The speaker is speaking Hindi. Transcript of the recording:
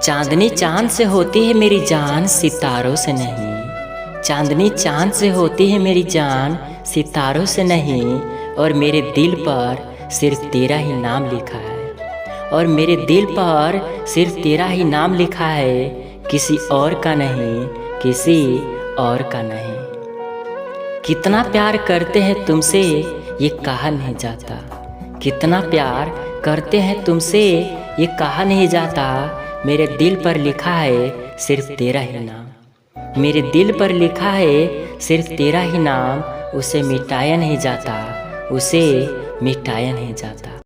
चांदनी चांद से होती है मेरी जान, सितारों से नहीं। चांदनी चांद से होती है मेरी जान, सितारों से नहीं। और मेरे दिल पर सिर्फ तेरा ही नाम लिखा है। और मेरे दिल पर सिर्फ तेरा ही नाम लिखा है, किसी और का नहीं, किसी और का नहीं। कितना प्यार करते हैं तुमसे ये कहा नहीं जाता। कितना प्यार करते हैं तुमसे ये कहा नहीं जाता। मेरे दिल पर लिखा है सिर्फ तेरा ही नाम। मेरे दिल पर लिखा है सिर्फ तेरा ही नाम। उसे मिटाया नहीं जाता, उसे मिटाया नहीं जाता।